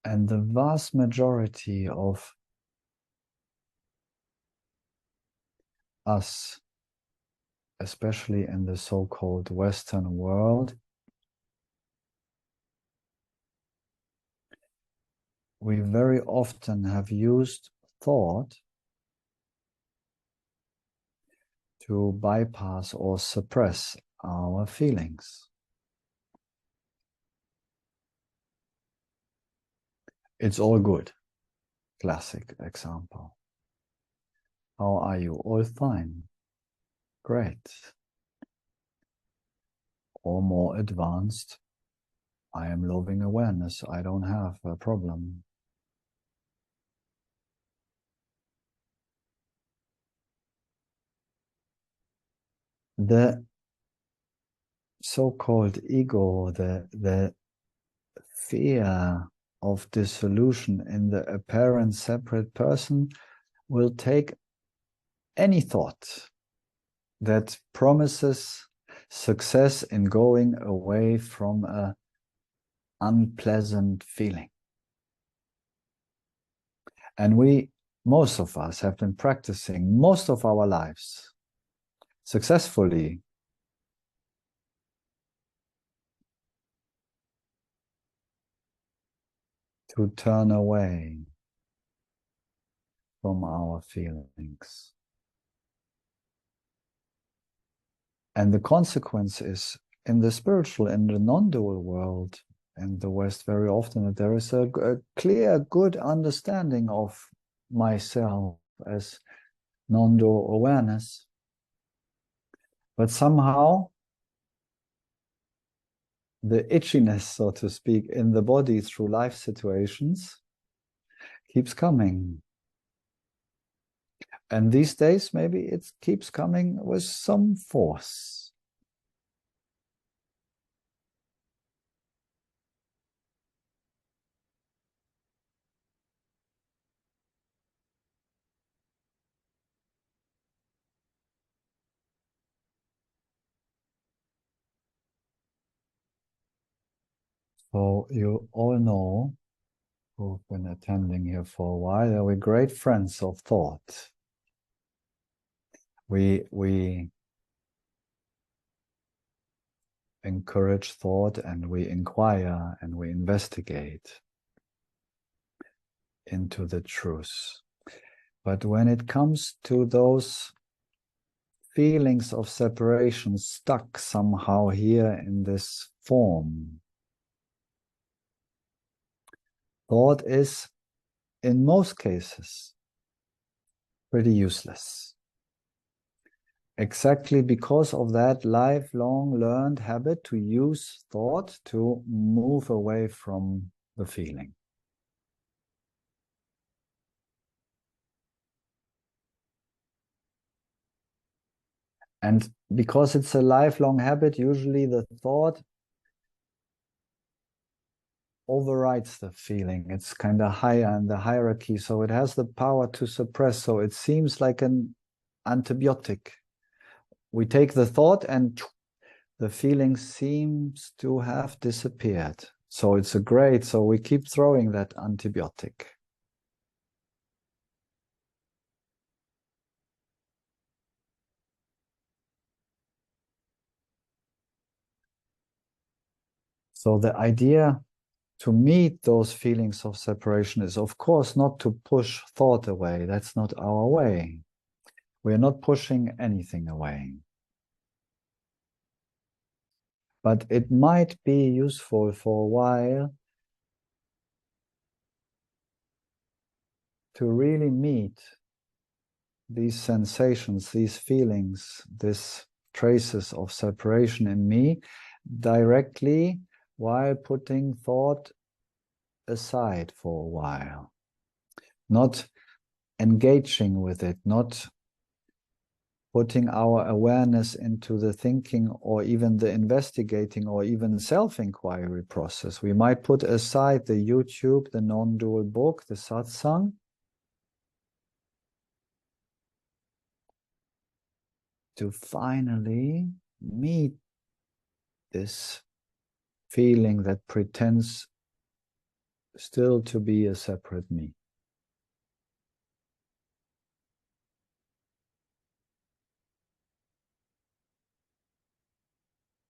And the vast majority of us, especially in the so-called Western world, we very often have used thought to bypass or suppress our feelings. It's all good. Classic example. How are you? All fine. Great. Or more advanced. I am loving awareness. I don't have a problem. The so-called ego, the fear of dissolution in the apparent separate person will take any thought that promises success in going away from an unpleasant feeling. And most of us have been practicing most of our lives successfully to turn away from our feelings. And the consequence is, in the spiritual, in the non-dual world, in the West, very often there is a clear, good understanding of myself as non-dual awareness. But somehow, the itchiness, so to speak, in the body through life situations keeps coming. And these days, maybe it keeps coming with some force. So you all know, who've been attending here for a while, that we're great friends of thought. We encourage thought, and we inquire, and we investigate into the truth. But when it comes to those feelings of separation stuck somehow here in this form, thought is, in most cases, pretty useless. Exactly because of that lifelong learned habit to use thought to move away from the feeling. And because it's a lifelong habit, usually the thought overrides the feeling. It's kind of higher in the hierarchy, so it has the power to suppress. So it seems like an antibiotic. We take the thought and the feeling seems to have disappeared. So it's a great, so we keep throwing that antibiotic. So the idea to meet those feelings of separation is, of course, not to push thought away. That's not our way. We're not pushing anything away. But it might be useful for a while to really meet these sensations, these feelings, these traces of separation in me directly, while putting thought aside for a while. Not engaging with it, not putting our awareness into the thinking or even the investigating or even self-inquiry process. We might put aside the YouTube, the non-dual book, the SATSANG, to finally meet this feeling that pretends still to be a separate me.